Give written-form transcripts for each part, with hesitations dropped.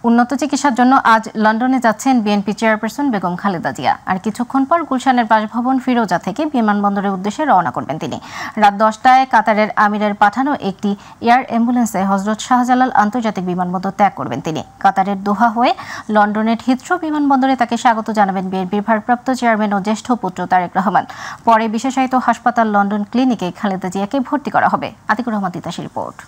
উন্নত চিকিৎসার জন্য আজ লন্ডনে যাচ্ছেন বিএনপি চেয়ারপারসন বেগম খালেদা জিয়া। আর কিছুক্ষণ পর গুলশানের বাসভবন ফিরোজা থেকে বিমানবন্দরের উদ্দেশ্যে রওনা করবেন তিনি। রাত 10টায় কাতারের আমিরের পাঠানো একটি এয়ার অ্যাম্বুলেন্সে হযরত শাহজালাল আন্তর্জাতিক বিমানবন্দর ত্যাগ করবেন তিনি। কাতারের দোহা হয়ে লন্ডনের হিথ্রো বিমানবন্দরে তাকে স্বাগত জানাবেন বিএনপির ভারপ্রাপ্ত চেয়ারম্যান ও জ্যেষ্ঠ পুত্র তারেক রহমান। পরে বিশেষায়িত হাসপাতাল লন্ডন ক্লিনিকে খালেদা জিয়াকে ভর্তি করা হবে। আতিকুর রহমান তিতাসের রিপোর্ট।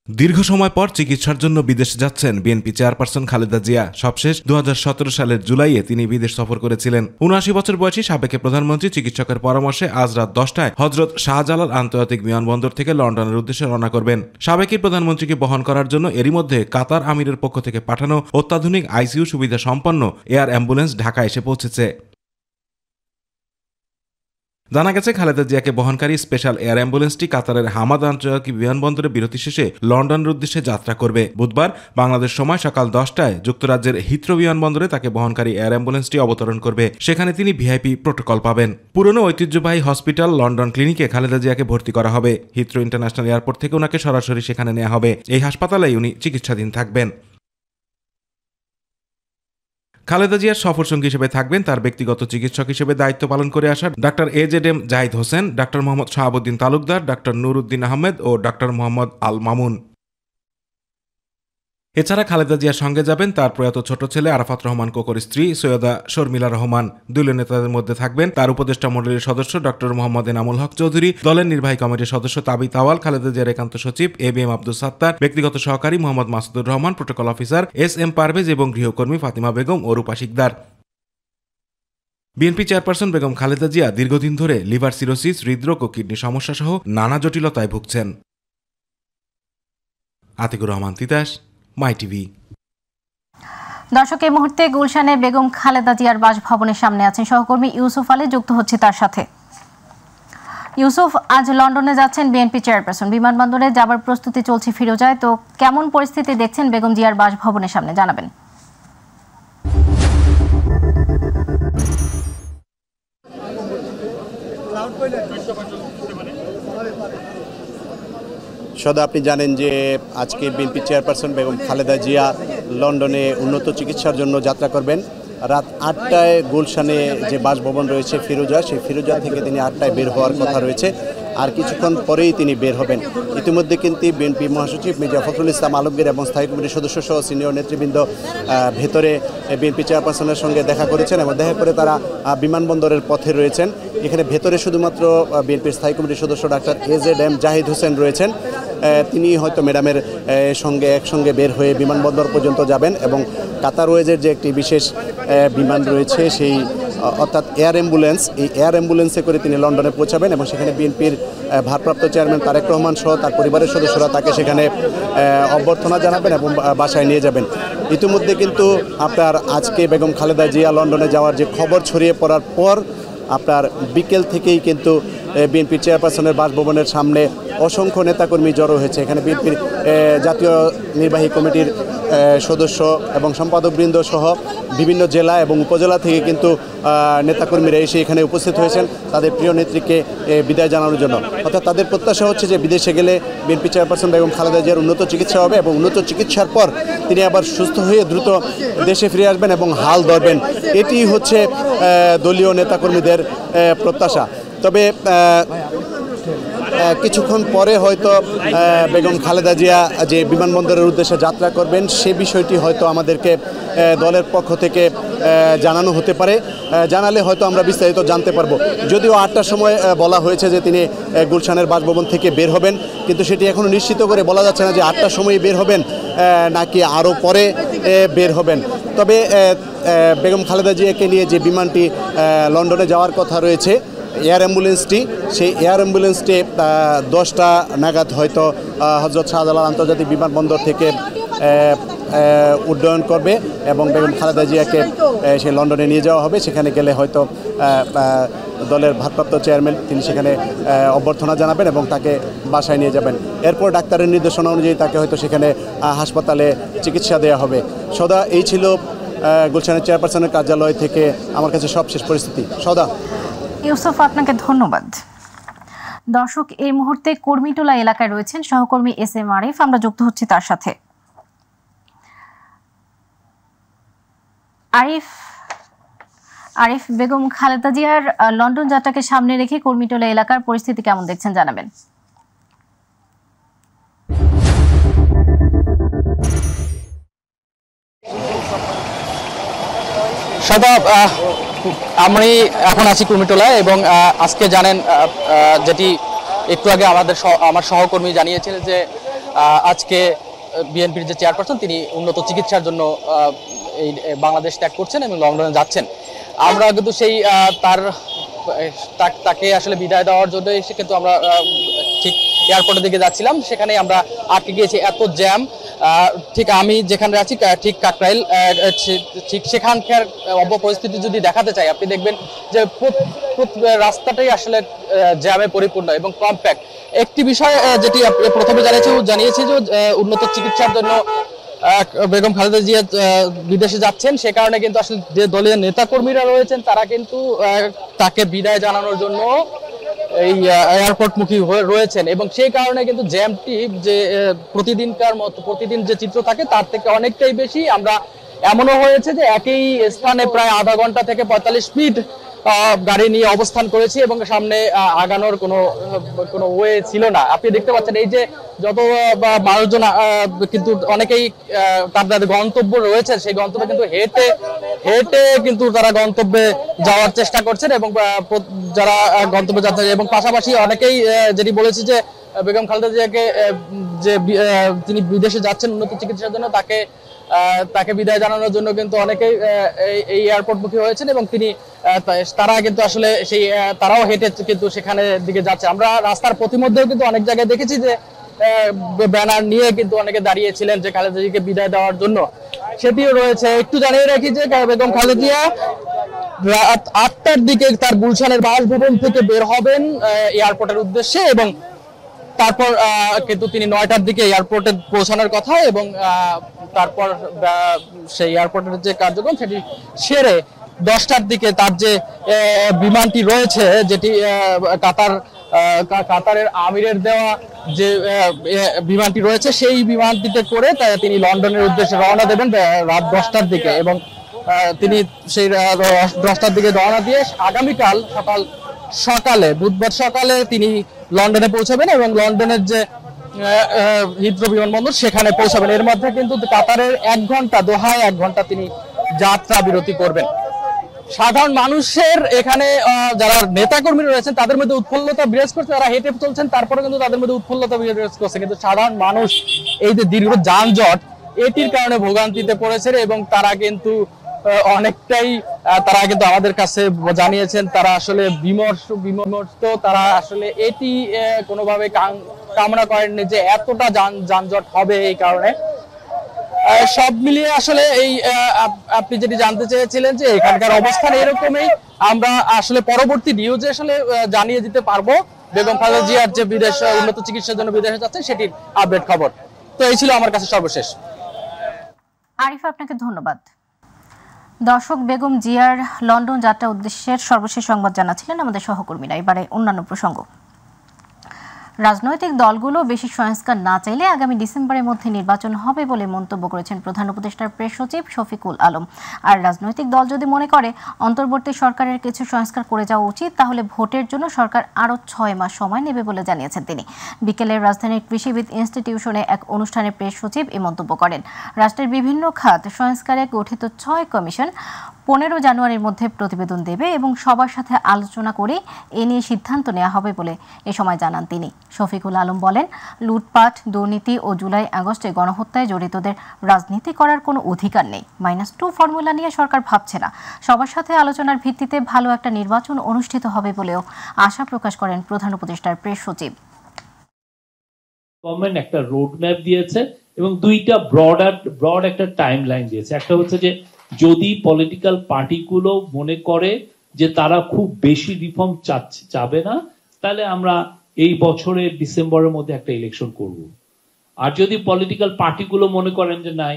দীর্ঘ সময় পর চিকিৎসার জন্য বিদেশে যাচ্ছেন বিএনপি চেয়ারপারসন খালেদা জিয়া। সবশেষ 2017 সালের জুলাইয়ে তিনি বিদেশ সফর করেছিলেন। 79 বছর বয়সী সাবেক প্রধানমন্ত্রী চিকিৎসকের পরামর্শে আজ রাত 10টায় হযরত শাহজালাল আন্তর্জাতিক বিমানবন্দর থেকে লন্ডনের উদ্দেশ্যে রওনা করবেন। সাবেক প্রধানমন্ত্রীকে বহন করার জন্য এরই মধ্যে কাতার আমিরের পক্ষ থেকে পাঠানো অত্যাধুনিক আইসিইউ সুবিধা সম্পন্ন এয়ার অ্যাম্বুলেন্স ঢাকা এসে পৌঁছেছে। জানা গেছে, খালেদা জিয়াকে বহনকারী স্পেশাল এয়ার অ্যাম্বুলেন্সটি কাতারের হামাদ আন্তর্জাতিক বিমানবন্দরে বিরতি শেষে লন্ডনের উদ্দেশ্যে যাত্রা করবে। বুধবার বাংলাদেশ সময় সকাল 10টায় যুক্তরাজ্যের হিথ্রো বিমানবন্দরে তাকে বহনকারী এয়ার অ্যাম্বুলেন্সটি অবতরণ করবে। সেখানে তিনি ভিআইপি প্রোটোকল পাবেন। পুরনো ঐতিহ্যবাহী হসপিটাল লন্ডন ক্লিনিকে খালেদা জিয়াকে ভর্তি করা হবে। হিথ্রো ইন্টারন্যাশনাল এয়ারপোর্ট থেকে ওনাকে সরাসরি সেখানে নেওয়া হবে। এই হাসপাতালেই উনি চিকিৎসাধীন থাকবেন। খালেদা জিয়ার সফর সঙ্গী হিসেবে থাকবেন তার ব্যক্তিগত চিকিৎসক হিসেবে দায়িত্ব পালন করে আসা doctor AZM Zahid Hossain, doctor Mohammad Shahabuddin Talukdar, doctor Nuruddin Ahmed ও ডাক্তার মোহাম্মদ আল মামুন। এছাড়া খালেদা জিয়ার সঙ্গে যাবেন তার প্রয়াত ছোট ছেলে আরাফাত রহমান কোকর স্ত্রী সৈয়দা শর্মিলা রহমান। দলীয় নেতাদের মধ্যে থাকবেন তার উপদেষ্টা মণ্ডলীর সদস্য ডক্টর মোহাম্মদ এনামুল হক চৌধুরী, দলের নির্বাহী কমিটির সদস্য তাবিত আওয়াল, খালেদা জিয়ার একান্ত সচিব ABM আব্দুল সাত্তার, ব্যক্তিগত সহকারী Mohammad Masudur Rahman, protocol officer SM Parvez এবং গৃহকর্মী ফাতিমা বেগম ও রূপা শিকদার। বিএনপি চেয়ারপারসন বেগম খালেদা জিয়া দীর্ঘদিন ধরে লিভার সিরোসিস, হৃদরোগ ও কিডনি সমস্যা সহ নানা জটিলতায় ভুগছেন। আতিকুর রহমান তিতাস, মাই টিভি। দর্শক, এই মুহূর্তে গুলশানে বেগম খালেদা জিয়ার বাসভবনের সামনে আছেন সহকর্মী ইউসুফ আলী, যুক্ত হচ্ছে তার সাথে। ইউসুফ, আজ লন্ডনে যাচ্ছেন বিএনপি চেয়ারপারসন, বিমানবন্দরে যাবার প্রস্তুতি চলছে ফিরোজায়, তো কেমন পরিস্থিতি দেখছেন বেগম জিয়ার বাসভবনের সামনে জানাবেন। সদা আপনি জানেন যে আজকে বিএনপি চেয়ারপারসন বেগম খালেদা জিয়া লন্ডনে উন্নত চিকিৎসার জন্য যাত্রা করবেন। রাত 8টায় গুলশানে যে বাসভবন রয়েছে ফিরোজা, সেই ফিরোজা থেকে তিনি 8টায় বের হওয়ার কথা রয়েছে। আর কিছুক্ষণ পরেই তিনি বের হবেন। ইতিমধ্যে কিন্তু বিএনপি মহাসচিব মির্জা ফখরুল ইসলাম আলমগীর এবং স্থায়ী কমিটির সদস্য সহ সিনিয়র নেতৃবৃন্দ ভেতরে বিএনপি চেয়ারপারসনের সঙ্গে দেখা করেছেন এবং দেখা করে তারা বিমানবন্দরের পথে রয়েছেন। এখানে ভেতরে শুধুমাত্র বিএনপির স্থায়ী কমিটির সদস্য ডাক্তার AZM জাহিদ হোসেন রয়েছেন। তিনি হয়তো ম্যাডামের সঙ্গে একসঙ্গে বের হয়ে বিমানবন্দর পর্যন্ত যাবেন এবং কাতার ওয়েজের যে একটি বিশেষ বিমান রয়েছে সেই অর্থাৎ এয়ার অ্যাম্বুলেন্স, এই এয়ার অ্যাম্বুলেন্সে করে তিনি লন্ডনে পৌঁছাবেন এবং সেখানে বিএনপির ভারপ্রাপ্ত চেয়ারম্যান তারেক রহমান সহ তার পরিবারের সদস্যরা তাকে সেখানে অভ্যর্থনা জানাবেন এবং বাসায় নিয়ে যাবেন। ইতিমধ্যে কিন্তু আপনার আজকে বেগম খালেদা জিয়া লন্ডনে যাওয়ার যে খবর ছড়িয়ে পড়ার পর আপনার বিকেল থেকেই কিন্তু বিএনপি চেয়ারপারসনের বাসভবনের সামনে অসংখ্য নেতাকর্মী জড়ো হয়েছে। এখানে বিএনপির জাতীয় নির্বাহী কমিটির সদস্য এবং সম্পাদকবৃন্দ সহ বিভিন্ন জেলা এবং উপজেলা থেকে কিন্তু নেতাকর্মীরা এসে এখানে উপস্থিত হয়েছেন তাদের প্রিয় নেত্রীকে বিদায় জানানোর জন্য। অর্থাৎ তাদের প্রত্যাশা হচ্ছে যে বিদেশে গেলে বিএনপি চেয়ারপারসন বেগম খালেদা জিয়ার উন্নত চিকিৎসা হবে এবং উন্নত চিকিৎসার পর তিনি আবার সুস্থ হয়ে দ্রুত দেশে ফিরে আসবেন এবং হাল ধরবেন। এটি হচ্ছে দলীয় নেতাকর্মীদের প্রত্যাশা। তবে কিছুক্ষণ পরে হয়তো বেগম খালেদা জিয়া যে বিমানবন্দরের উদ্দেশ্যে যাত্রা করবেন সে বিষয়টি হয়তো আমাদেরকে দলের পক্ষ থেকে জানানো হতে পারে। জানালে হয়তো আমরা বিস্তারিত জানতে পারবো। যদিও 8টার সময় বলা হয়েছে যে তিনি গুলশানের বাসভবন থেকে বের হবেন, কিন্তু সেটি এখনও নিশ্চিত করে বলা যাচ্ছে না যে 8টার সময় বের হবেন নাকি আরও পরে বের হবেন। তবে বেগম খালেদা জিয়াকে নিয়ে যে বিমানটি লন্ডনে যাওয়ার কথা রয়েছে এয়ার অ্যাম্বুলেন্সটি, সেই এয়ার অ্যাম্বুলেন্সটি 10টা নাগাদ হয়তো হযরত শাহজালাল আন্তর্জাতিক বিমানবন্দর থেকে উড্ডয়ন করবে এবং বেগম খালেদা জিয়াকে সে লন্ডনে নিয়ে যাওয়া হবে। সেখানে গেলে হয়তো দলের ভারপ্রাপ্ত চেয়ারম্যান তিনি সেখানে অভ্যর্থনা জানাবেন এবং তাকে বাসায় নিয়ে যাবেন। এরপর ডাক্তারের নির্দেশনা অনুযায়ী তাকে হয়তো সেখানে হাসপাতালে চিকিৎসা দেওয়া হবে। সদা এই ছিল গুলশানের চেয়ারপারসনের কার্যালয় থেকে আমার কাছে সবশেষ পরিস্থিতি। সদা। ইউসুফ, আপনাকে ধন্যবাদ। দর্শক, এই মুহূর্তে কর্মীটোলা এলাকায় রয়েছেন সহকর্মী এস এম আরিফ, আমরা যুক্ত হচ্ছি তার সাথে। আরিফ, বেগম খালেদা জিয়ার লন্ডন যাত্রাকে সামনে রেখে কর্মীটোলা এলাকার পরিস্থিতি কেমন দেখছেন জানাবেন। আমি এখন আছি কুর্মিটোলায় এবং আজকে জানেন যেটি একটু আগে আমার সহকর্মী জানিয়েছিলেন যে আজকে বিএনপির যে চেয়ারপারসন তিনি উন্নত চিকিৎসার জন্য এই বাংলাদেশ ত্যাগ করছেন এবং লন্ডনে যাচ্ছেন। আমরা কিন্তু সেই তাকে আসলে বিদায় দেওয়ার জন্য এসে কিন্তু আমরা ঠিক এয়ারপোর্টের দিকে যাচ্ছিলাম, সেখানে আমরা আটকে গিয়েছি, এত জ্যাম। ঠিক আমি যেখানে আছি ঠিক কাকরাইল, ঠিক সেখানকার অবপরিস্থিতি যদি দেখাতে চাই আপনি দেখবেন যে রাস্তাটাই আসলে জ্যামে পরিপূর্ণ এবং কম্প্যাক্ট। একটি বিষয় যেটি প্রথমে জানিয়েছি যে উন্নত চিকিৎসার জন্য বেগম খালেদা জিয়া বিদেশে যাচ্ছেন, সে কারণে কিন্তু আসলে যে দলীয় নেতাকর্মীরা রয়েছেন তারা কিন্তু তাকে বিদায় জানানোর জন্য এই এয়ারপোর্ট মুখী হয়ে রয়েছেন এবং সেই কারণে কিন্তু জ্যামটি যে প্রতিদিনকার মতো প্রতিদিন যে চিত্র থাকে তার থেকে অনেকটাই বেশি। আমরা এমনও হয়েছে যে একই স্থানে প্রায় আধা ঘন্টা থেকে 45 মিনিট গাড়ি নিয়ে অবস্থান করেছি এবং সামনে আগানোর কোনো ওয়ে ছিল না। আপনি দেখতে পাচ্ছেন এই যে যত মানুষজন কিন্তু অনেকেই তাদের গন্তব্য রয়েছে সেই গন্তব্যে কিন্তু হেঁটে কিন্তু তারা গন্তব্যে যাওয়ার চেষ্টা করছেন এবং যারা গন্তব্যে যাচ্ছেন এবং পাশাপাশি অনেকেই যেটি বলেছি যে বেগম খালেদা জিয়াকে যে তিনি বিদেশে যাচ্ছেন উন্নত চিকিৎসার জন্য তাকে বিদায় জানানোর জন্য কিন্তু অনেকেই এই এয়ারপোর্ট মুখী হয়েছেন এবং তারা কিন্তু আসলে তারাও হেঁটে কিন্তু সেখানে দিকে যাচ্ছে। আমরা রাস্তার প্রতিমধ্যেও কিন্তু অনেক জায়গায় দেখেছি যে ব্যানার নিয়ে কিন্তু অনেকে দাঁড়িয়েছিলেন যে খালেদা জিয়াকে বিদায় দেওয়ার জন্য, সেটিও রয়েছে। একটু জানিয়ে রাখি যে বেগম খালেদা জিয়া রাত 8টার দিকে তার গুলশানের বাসভবন থেকে বের হবেন এয়ারপোর্টের উদ্দেশ্যে এবং তারপর কিন্তু তিনি 9টার দিকে এয়ারপোর্টে পৌঁছানোর কথা এবং তারপর সেই এয়ারপোর্টের যে কার্যক্রম সেটি সেরে 10টার দিকে তার যে বিমানটি রয়েছে যেটি কাতারের আমিরের দেওয়া যে বিমানটি রয়েছে সেই বিমানটিতে করে তিনি লন্ডনের উদ্দেশ্যে রওনা দেবেন রাত 10টার দিকে এবং তিনি সেই 10টার দিকে রওনা দিয়ে আগামীকাল সকালে বুধবার সকালে তিনি লন্ডনে পৌঁছাবেন এবং লন্ডনের যে হিথ্রো বিমানবন্দর সেখানে পৌঁছাবেন। এর মধ্যে কিন্তু কাতারের 1 ঘন্টা দোহায় 1 ঘন্টা তিনি যাত্রা বিরতি করবেন। সাধারণ মানুষের এখানে যারা নেতাকর্মী রয়েছেন তাদের মধ্যে উৎফুল্লতা বিরাজ করছে, তারা হেঁটে চলছেন, তারপরে কিন্তু তাদের মধ্যে উৎফুল্লতা বিরাজ করছে, কিন্তু সাধারণ মানুষ এই যে দীর্ঘ যানজট এটির কারণে ভোগান্তিতে পড়েছে এবং তারা কিন্তু অনেকটাই তারা কিন্তু আমাদের কাছে জানিয়েছেন তারা আসলে বিমর্ষ, তারা আসলে এটি কোনোভাবে কামনা করেননি যে এতটা যানজট হবে। এই কারণে সব মিলিয়ে আসলে এই আপনি যেটি জানতে চেয়েছিলেন যে এখানকার অবস্থান এরকমই, আমরা আসলে পরবর্তী নিউজে আসলে জানিয়ে দিতে পারবো বেগম খালেদা জিয়ার যে উন্নত চিকিৎসার জন্য বিদেশে যাচ্ছে সেটির আপডেট খবর। তো এই ছিল আমার কাছে সর্বশেষ। আরিফ, আপনাকে ধন্যবাদ। দর্শক, বেগম জিয়ার লন্ডন যাত্রা উদ্দেশ্যের সর্বশেষ সংবাদ জানাচ্ছিলেন আমাদের সহকর্মীরা। এবারে অন্যান্য প্রসঙ্গ। রাজনৈতিক দলগুলো বেশি সংস্কার না চাইলে আগামী ডিসেম্বরের মধ্যে নির্বাচন হবে বলে মন্তব্য করেছেন প্রধান উপদেষ্টার প্রেস সচিব শফিকুল আলম। আর রাজনৈতিক দল যদি মনে করে অন্তর্বর্তী সরকারের কিছু সংস্কার করে যাওয়া উচিত তাহলে ভোটের জন্য সরকার আরও 6 মাস সময় নেবে বলে জানিয়েছেন তিনি। বিকেলে রাজধানীর কৃষিবিদ ইনস্টিটিউশনে এক অনুষ্ঠানে প্রেস সচিব এই মন্তব্য করেন। রাষ্ট্রের বিভিন্ন খাত সংস্কারে গঠিত 6 কমিশন 15 জানুয়ারির মধ্যে প্রতিবেদন দেবে এবং সবার সাথে আলোচনা করে এ নিয়ে সিদ্ধান্ত নেওয়া হবে বলে এ সময় জানান তিনি। শফিকুল আলম বলেন, লুটপাট, দুর্নীতি ও জুলাই আগস্টে গণহত্যায় জড়িতদের রাজনীতি করার কোনো অধিকার নেই। -2 ফর্মুলা নিয়ে সরকার ভাবছে না। সবার সাথে আলোচনার ভিত্তিতে ভালো একটা নির্বাচন অনুষ্ঠিত হবে বলেও আশা প্রকাশ করেন প্রধান উপদেষ্টার প্রেস সচিব। গভর্নমেন্ট একটা রোড ম্যাপ দিয়েছে এবং দুইটা ব্রড একটা টাইম লাইন দিয়েছে। একটা হচ্ছে যে যদি পলিটিক্যাল পার্টিগুলো মনে করে যে তারা খুব বেশি রিফর্ম চাবে না তাহলে আমরা এই বছরের ডিসেম্বরের মধ্যে একটা ইলেকশন করব। আর যদি পলিটিক্যাল পার্টিগুলো মনে করেন যে না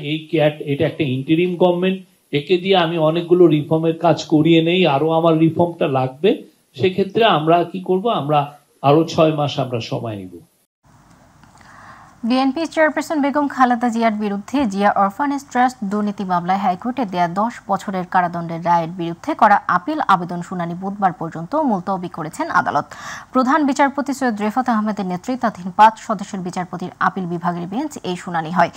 এটা একটা ইন্টারিম গভর্নমেন্ট, একে দিয়ে আমি অনেকগুলো রিফর্মের কাজ করিয়ে নেই, আরো আমার রিফর্মটা লাগবে, সেক্ষেত্রে আমরা কি করব, আমরা আরো 6 মাস আমরা সময় নিব। বিএনপি চেয়ারপারসন বেগম খালেদা জিয়ার বিরুদ্ধে জিয়া অরফানেজ ট্রাস্ট দুর্নীতি মামলায় হাইকোর্টে দেয়া 10 বছরের কারাদণ্ডের রায়ের বিরুদ্ধে করা আপিল আবেদন শুনানি বুধবার পর্যন্ত মুলতবি করেছেন আদালত। প্রধান বিচারপতি সৈয়দ রেফাত আহমেদের নেতৃত্বাধীন 5 সদস্যের বিচারপতির আপিল বিভাগের বেঞ্চ এই শুনানি হয়।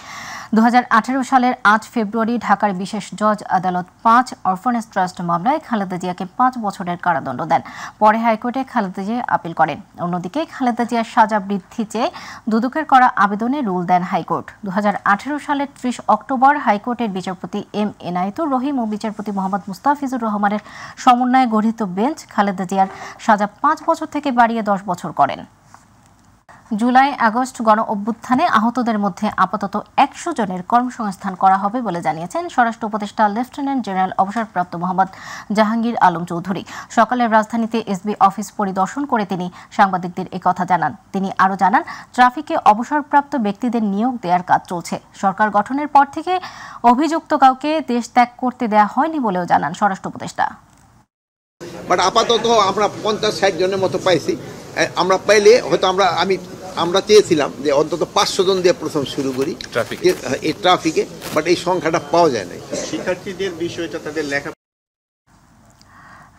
2018 সালের 8 ফেব্রুয়ারি ঢাকার বিশেষ জজ আদালত 5 অরফানেজ ট্রাস্ট মামলায় খালেদা জিয়াকে 5 বছরের কারাদণ্ড দেন। পরে হাইকোর্টে খালেদা জিয়া আপিল করেন। অন্যদিকে খালেদা জিয়ার সাজা বৃদ্ধি চেয়ে দুদকের করা আবেদনে রুল দেন হাইকোর্ট। 2018 সালের 30 অক্টোবর হাইকোর্টের বিচারপতি এম এনায়েতুর রহিম ও বিচারপতি মোহাম্মদ মুস্তাফিজুর রহমানের সমন্বয়ে গঠিত বেঞ্চ খালেদা জিয়ার সাজা 5 বছর থেকে বাড়িয়ে 10 বছর করেন। জুলাই আগস্ট গণ অভ্যুত্থানে আহতদের মধ্যে আপাতত 100 জনের কর্মসংস্থান করা হবে বলে জানিয়েছেন স্বরাষ্ট্র উপদেষ্টা লেফটেন্যান্ট জেনারেল অবসরপ্রাপ্ত মোহাম্মদ জাহাঙ্গীর আলম চৌধুরী। সকালে রাজধানীতে এসবি অফিস পরিদর্শন করে তিনি সাংবাদিকদের একথা জানান। তিনি আরও জানান, ট্রাফিকে অবসরপ্রাপ্ত ব্যক্তিদের নিয়োগ দেওয়ার কাজ চলছে। সরকার গঠনের পর থেকে অভিযুক্ত কাউকে দেশ ত্যাগ করতে দেওয়া হয়নি বলেও জানান স্বরাষ্ট্র উপদেষ্টা। বাট আপাতত আমরা 50-60 জনের মতো পাইছি। আমরা পাইলে হয়তো আমরা চেয়েছিলাম যে অন্তত 500 জন দিয়ে প্রথম শুরু করি এই ট্রাফিকে, বাট এই সংখ্যাটা পাওয়া যায় না। শিক্ষার্থীদের বিষয়টা তাদের লেখা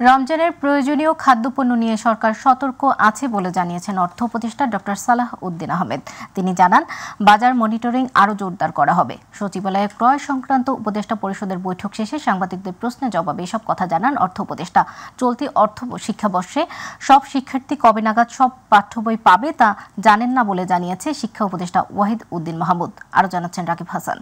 রমজানের প্রয়োজনীয় খাদ্যপণ্য নিয়ে সরকার সতর্ক আছে বলে জানিয়েছেন অর্থ উপদেষ্টা ডক্টর সালাহ উদ্দিন আহমেদ। তিনি জানান, বাজার মনিটরিং আরও জোরদার করা হবে। সচিবালয়ে ক্রয় সংক্রান্ত উপদেষ্টা পরিষদের বৈঠক শেষে সাংবাদিকদের প্রশ্নের জবাবে এসব কথা জানান অর্থ উপদেষ্টা। চলতি অর্থ শিক্ষাবর্ষে সব শিক্ষার্থী কবে নাগাদ সব পাঠ্য বই পাবে তা জানেন না বলে জানিয়েছে শিক্ষা উপদেষ্টা ওয়াহিদ উদ্দিন মাহমুদ। আরও জানাচ্ছেন রাকিব হাসান।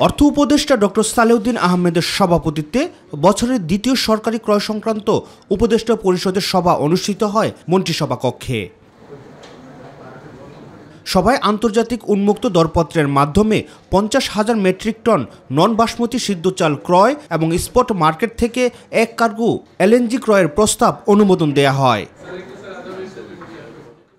অর্থ উপদেষ্টা ডক্টর সালেউদ্দিন আহমেদের সভাপতিত্বে বছরের দ্বিতীয় সরকারি ক্রয় সংক্রান্ত উপদেষ্টা পরিষদের সভা অনুষ্ঠিত হয় মন্ত্রিসভা কক্ষে। সভায় আন্তর্জাতিক উন্মুক্ত দরপত্রের মাধ্যমে 50,000 মেট্রিক টন নন বাসমতি সিদ্ধ চাল ক্রয় এবং স্পট মার্কেট থেকে 1 কার্গো এলএনজি ক্রয়ের প্রস্তাব অনুমোদন দেয়া হয়।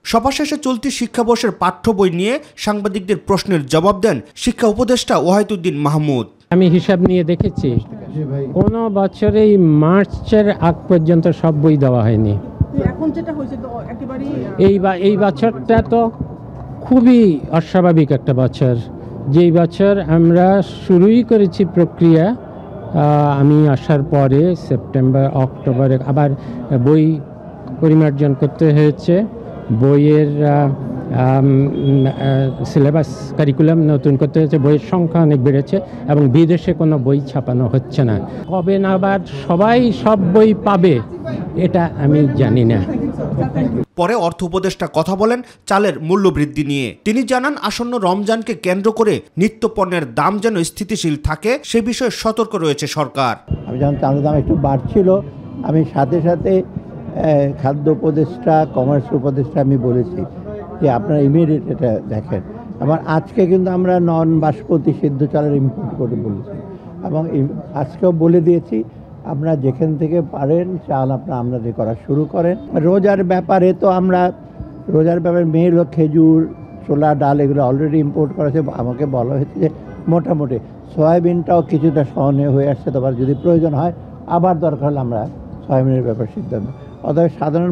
সভা শেষে চলতি শিক্ষাবর্ষের পাঠ্য বই নিয়ে সাংবাদিকদের প্রশ্নের জবাব দেন শিক্ষা উপদেষ্টা ওয়াহিদ উদ্দিন মাহমুদ। আমি হিসাব নিয়ে দেখেছি, কোন বছরেই মার্চের আগ পর্যন্ত সব বই দেওয়া হয়নি। এই বছরটা তো খুবই অস্বাভাবিক একটা বছর। যেই বছর আমরা শুরুই করেছি প্রক্রিয়া, আমি আসার পরে সেপ্টেম্বর অক্টোবরে আবার বই পরিমার্জন করতে হয়েছে। বইয়ের সিলেবাস কারিকুলাম নতুন করতে হয়েছে। বইয়ের সংখ্যা অনেক বেড়েছে এবং বিদেশে কোনো বই ছাপানো হচ্ছে না। কবে নাগাদ সবাই সব বই পাবে এটা আমি জানি না। পরে অর্থ উপদেষ্টা কথা বলেন চালের মূল্য বৃদ্ধি নিয়ে। তিনি জানান, আসন্ন রমজানকে কেন্দ্র করে নিত্য পণ্যের দাম যেন স্থিতিশীল থাকে সে বিষয়ে সতর্ক রয়েছে সরকার। আমি যখন চালের দাম একটু বাড়ছিল, আমি সাথে সাথে খাদ্য উপদেষ্টা, কমার্স উপদেষ্টা আমি বলেছি যে আপনারা ইমিডিয়েট এটা দেখেন। আবার আজকে কিন্তু আমরা নন বাসমতি সিদ্ধ চালের ইম্পোর্ট করে বলেছি এবং আজকেও বলে দিয়েছি আপনারা যেখান থেকে পারেন চাল আপনারা করা শুরু করেন। রোজার ব্যাপারে তো রোজার ব্যাপারে মেল ও খেজুর, ছোলা, ডাল এগুলো অলরেডি ইম্পোর্ট করা হয়েছে। আমাকে বলা হয়েছে যে মোটামুটি সয়াবিনটাও কিছুটা সহনীয় হয়ে আসছে, তারপর যদি প্রয়োজন হয় আবার দরকার হলে আমরা সয়াবিনের ব্যাপার সিদ্ধান্ত। অতএব সাধারণ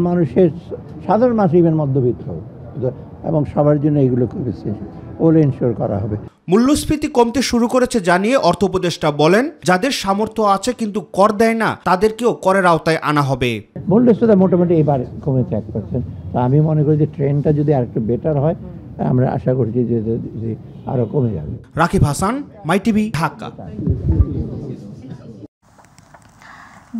মানুষ ইভেন মধ্যবিত্ত এবং সবার জন্য এগুলো করেছে ওগুলো ইনশিওর করা হবে। মূল্যস্ফীতি কমতে শুরু করেছে জানিয়ে অর্থ উপদেষ্টা বলেন, যাদের সামর্থ্য আছে কিন্তু কর দেয় না তাদেরকেও করের আওতায় আনা হবে। মূল্যস্ফীতি মোটামুটি এবার কমেছে 1%। তা আমি মনে করি যে ট্রেনটা যদি আরেকটু বেটার হয় আমরা আশা করছি যে আরো কমে যাবে। রাকিব হাসান, মাই টিভি, ঢাকা।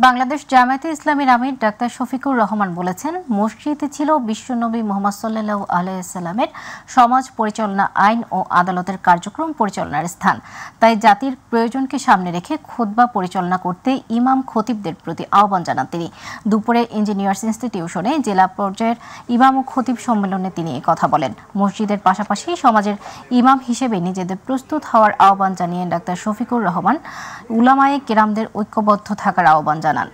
বাংলাদেশ জামায়াতে ইসলামীর আমির ডাক্তার শফিকুর রহমান বলেছেন, মসজিদ ছিল বিশ্বনবী মুহাম্মদ সাল্লাল্লাহু আলাইহি সাল্লামের সমাজ পরিচালনা, আইন ও আদালতের কার্যক্রম পরিচালনার স্থান। তাই জাতির প্রয়োজনকে সামনে রেখে খুতবা পরিচালনা করতে ইমাম খতিবদের প্রতি আহ্বান জানান তিনি। দুপুরে ইঞ্জিনিয়ার্স ইনস্টিটিউশনে জেলা পর্যায়ের ইমাম ও খতিব সম্মেলনে তিনি এই কথা বলেন। মসজিদের পাশাপাশি সমাজের ইমাম হিসেবে নিজেদের প্রস্তুত হওয়ার আহ্বান জানিয়ে ডাক্তার শফিকুর রহমান উলামায়ে কেরামদের ঐক্যবদ্ধ থাকার আহ্বান জানান।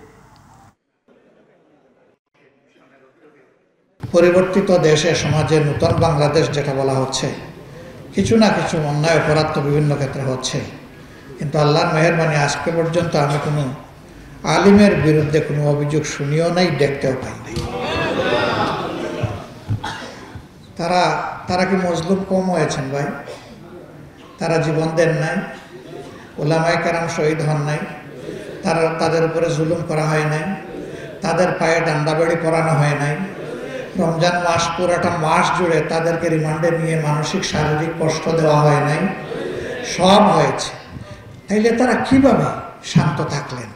পরিবর্তিত দেশে সমাজের নতুন বাংলাদেশ যেটা বলা হচ্ছে, কিছু না কিছু অন্যায় অপরাধ তো বিভিন্ন ক্ষেত্রে হচ্ছে, কিন্তু আল্লাহর মেহেরবানি আজকে পর্যন্ত আমি কোনো আলিমের বিরুদ্ধে কোনো অভিযোগ শুনিও নাই, দেখতেও পাই নাই। তারা কি মজলুম কম হয়েছেন ভাই? তারা জীবন দেন নাই, ওলামায়ে কেরাম শহীদ হন নাই, তাদের উপরে জুলুম করা হয় নাই, তাদের পায়ে ডান্ডাবাড়ি পরানো হয় নাই, রমজান মাস পুরাটা মাস জুড়ে তাদেরকে রিমান্ডে নিয়ে মানসিক শারীরিক কষ্ট দেওয়া হয় নাই, সব হয়েছে। তাইলে তারা কিভাবে শান্ত থাকলেন?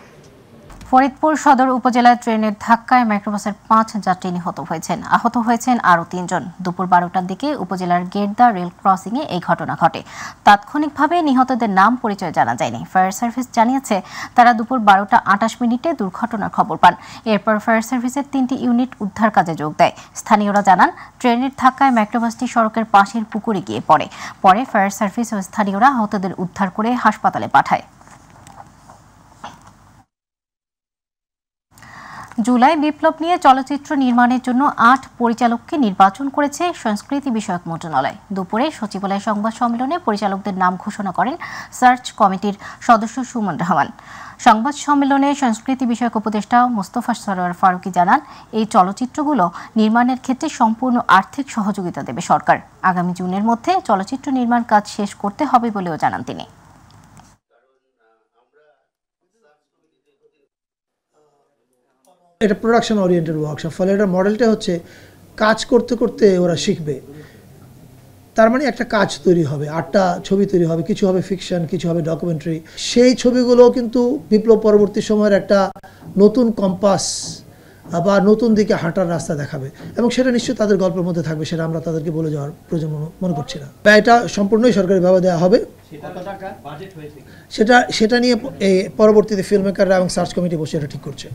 ফরিদপুর সদর উপজেলায় ট্রেনের ধাক্কায় মাইক্রোবাসের 5 যাত্রী নিহত হয়েছেন, আহত হয়েছেন আরও 3 জন। দুপুর 12টার দিকে উপজেলার গেটদা রেল ক্রসিংয়ে এই ঘটনা ঘটে। তাৎক্ষণিকভাবে নিহতদের নাম পরিচয় জানা যায়নি। ফায়ার সার্ভিস জানিয়েছে তারা দুপুর 12টা 28 মিনিটে দুর্ঘটনার খবর পান। এরপর ফায়ার সার্ভিসের 3টি ইউনিট উদ্ধার কাজে যোগ দেয়। স্থানীয়রা জানান ট্রেনের ধাক্কায় মাইক্রোবাসটি সড়কের পাশের পুকুরে গিয়ে পড়ে। পরে ফায়ার সার্ভিস ও স্থানীয়রা আহতদের উদ্ধার করে হাসপাতালে পাঠায়। জুলাই বিপ্লব নিয়ে চলচ্চিত্র নির্মাণের জন্য 8 পরিচালককে নির্বাচন করেছে সংস্কৃতি বিষয়ক মন্ত্রণালয়। দুপুরে সচিবালয় সংবাদ সম্মেলনে পরিচালকদের নাম ঘোষণা করেন সার্চ কমিটির সদস্য সুমন রহমান। সংবাদ সম্মেলনে সংস্কৃতি বিষয়ক উপদেষ্টা মোস্তফা সরোয়ার ফারুকী জানান, এই চলচ্চিত্রগুলো নির্মাণের ক্ষেত্রে সম্পূর্ণ আর্থিক সহযোগিতা দেবে সরকার। আগামী জুনের মধ্যে চলচ্চিত্র নির্মাণ কাজ শেষ করতে হবে বলেও জানান তিনি। এটা প্রোডাকশন ওরিয়েন্টেড ওয়ার্কশপ, ফলে এটা মডেলটা হচ্ছে কাজ করতে করতে ওরা শিখবে। তার মানে একটা কাজ তৈরি হবে, 8টা ছবি তৈরি হবে, কিছু হবে ফিকশন, কিছু হবে ডকুমেন্টারি। সেই ছবিগুলো কিন্তু বিপ্লব পরবর্তী সময়ের একটা নতুন কম্পাস বা নতুন দিকে হাঁটার রাস্তা দেখাবে, এবং সেটা নিশ্চয়ই তাদের গল্পের মধ্যে থাকবে। সেটা আমরা তাদেরকে বলে যাওয়ার প্রয়োজন মনে করছি না। ব্যয়টা সম্পূর্ণই সরকারিভাবে দেওয়া হবে। সেটা নিয়ে পরবর্তীতে ফিল্ম মেকাররা এবং সার্চ কমিটি বসে এটা ঠিক করছে।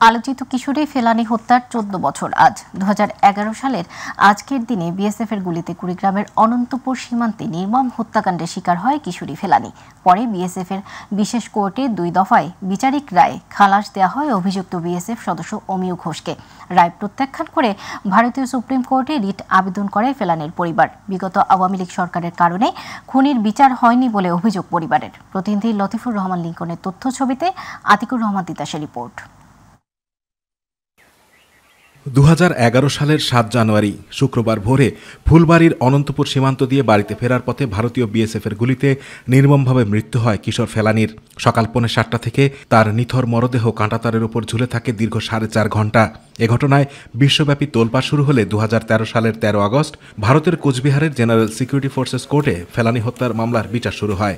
আলোচিত কিশোরী ফেলানী হত্যার 14 বছর আজ। 2011 সালের আজকের দিনে বিএসএফের গুলিতে কুড়িগ্রামের অনন্তপুর সীমান্তে নির্মম হত্যাকাণ্ডের শিকার হয় কিশোরী ফেলানী। পরে বিএসএফের বিশেষ কোর্টে 2 দফায় বিচারিক রায়ে খালাস দেওয়া হয় অভিযুক্ত বিএসএফ সদস্য অমিয় ঘোষকে। রায় প্রত্যাখ্যান করে ভারতীয় সুপ্রিম কোর্টে রিট আবেদন করে ফেলানীর পরিবার। বিগত আওয়ামী লীগ সরকারের কারণে খুনির বিচার হয়নি বলে অভিযোগ পরিবারের। প্রতিনিধি লতিফুর রহমান লিঙ্কনের তথ্য ছবিতে আতিকুর রহমান তিতাসের রিপোর্ট। 2011 সালের 7 জানুয়ারি শুক্রবার ভোরে ফুলবাড়ির অনন্তপুর সীমান্ত দিয়ে বাড়িতে ফেরার পথে ভারতীয় বিএসএফের গুলিতে নির্মমভাবে মৃত্যু হয় কিশোর ফেলানীর। সকাল 5:30 থেকে তার নিথর মরদেহ কাঁটাতারের উপর ঝুলে থাকে দীর্ঘ 4.5 ঘণ্টা। এ ঘটনায় বিশ্বব্যাপী তোলপাড় শুরু হলে 2013 সালের 13 আগস্ট ভারতের কোচবিহারের জেনারেল সিকিউরিটি ফোর্সেস কোর্টে ফেলানী হত্যার মামলার বিচার শুরু হয়।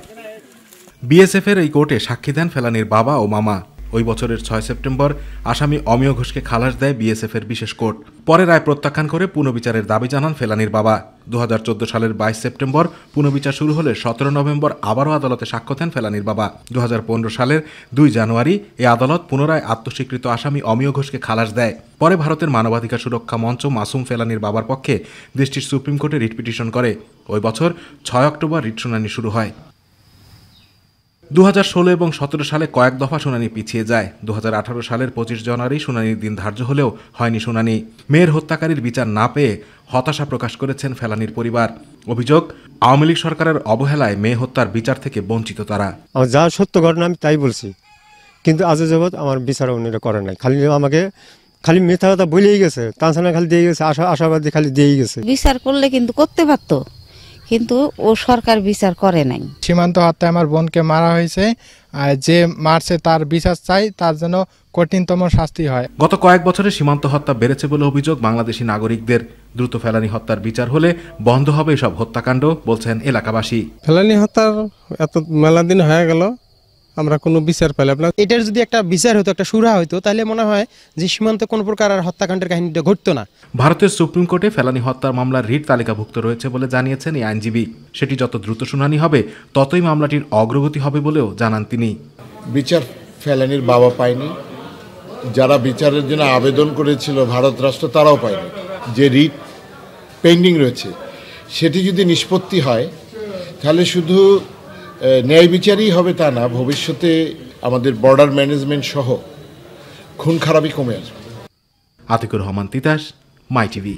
বিএসএফের এই কোর্টে সাক্ষী দেন ফেলানীর বাবা ও মামা। ওই বছরের 6 সেপ্টেম্বর আসামি অমিয় ঘোষকে খালাস দেয় বিএসএফের বিশেষ কোর্ট। পরে রায় প্রত্যাখ্যান করে পুনর্বিচারের দাবি জানান ফেলানীর বাবা। 2014 সালের 22 সেপ্টেম্বর পুনর্বিচার শুরু হলে 17 নভেম্বর আবারও আদালতে সাক্ষ্য দেন ফেলানীর বাবা। 2015 সালের 2 জানুয়ারি এই আদালত পুনরায় আত্মস্বীকৃত আসামি অমিয় ঘোষকে খালাস দেয়। পরে ভারতের মানবাধিকার সুরক্ষা মঞ্চ মাসুম ফেলানীর বাবার পক্ষে দেশটির সুপ্রিম কোর্টে রিট পিটিশন করে। ওই বছর 6 অক্টোবর রিট শুনানি শুরু হয়। 2016 এবং 17 সালে কয়েক দফা শুনানি পিছিয়ে যায়। 2018 সালের 25 জানুয়ারি শুনানির দিন ধার্য হলেও হয়নি শুনানি। মেয়ের হত্যাকারীর বিচার না পেয়ে হতাশা প্রকাশ করেছেন ফেলানীর পরিবার। অভিযোগ, আওয়ামী লীগ সরকারের অবহেলায় মেয়ে হত্যার বিচার থেকে বঞ্চিত তারা। যা সত্য ঘটনা আমি তাই বলছি, কিন্তু আজ জগৎ আমার বিচার অন্যরা করে নাই। আমাকে খালি মিথ্যা কথা বলেই গেছে, তাছাড়া খালি দিয়ে গেছে, আশাবাদী খালি দিয়েই গেছে। বিচার করলে কিন্তু করতে পারতো, কিন্তু ও সরকার বিচার করে নাই। সীমান্ত হত্যায় আমার বোনকে মারা হয়েছে, আর যে মারছে তার বিচার চাই, তার জন্য কঠিনতম শাস্তি হয়। গত কয়েক বছরে সীমান্ত হত্যা বেড়েছে বলে অভিযোগ বাংলাদেশি নাগরিকদের। দ্রুত ফেলানী হত্যার বিচার হলে বন্ধ হবে এসব হত্যাকাণ্ড, বলছেন এলাকাবাসী। ফেলানী হত্যার এত মেলা দিন হয়ে গেল, আমরা কোনো বিচার পেলাম না। এটার যদি একটা বিচার হতো, একটা সুরা হতো, তাহলে মনে হয় যে সীমান্তে কোনো প্রকার আর হত্যাকাণ্ডের কাহিনীটা ঘটতো না। ভারতের সুপ্রিম কোর্টে ফেলানী হত্যার মামলার রিট তালিকাভুক্ত রয়েছে বলে জানিয়েছেন এই আইনজীবী। সেটি যত দ্রুত শুনানি হবে ততই মামলাটির অগ্রগতি হবে বলেও জানান তিনি। বিচার ফেলানীর বাবা পায়নি, যারা বিচারের জন্য আবেদন করেছিল ভারত রাষ্ট্র তারাও পায়নি। যে রিট পেন্ডিং রয়েছে সেটি যদি নিষ্পত্তি হয় তাহলে শুধু ন্যায় বিচারই হবে তা না, ভবিষ্যতে আমাদের বর্ডার ম্যানেজমেন্ট সহ খুন খারাপই কমে আসবে। আতিকুর রহমান তিতাস, মাই টিভি।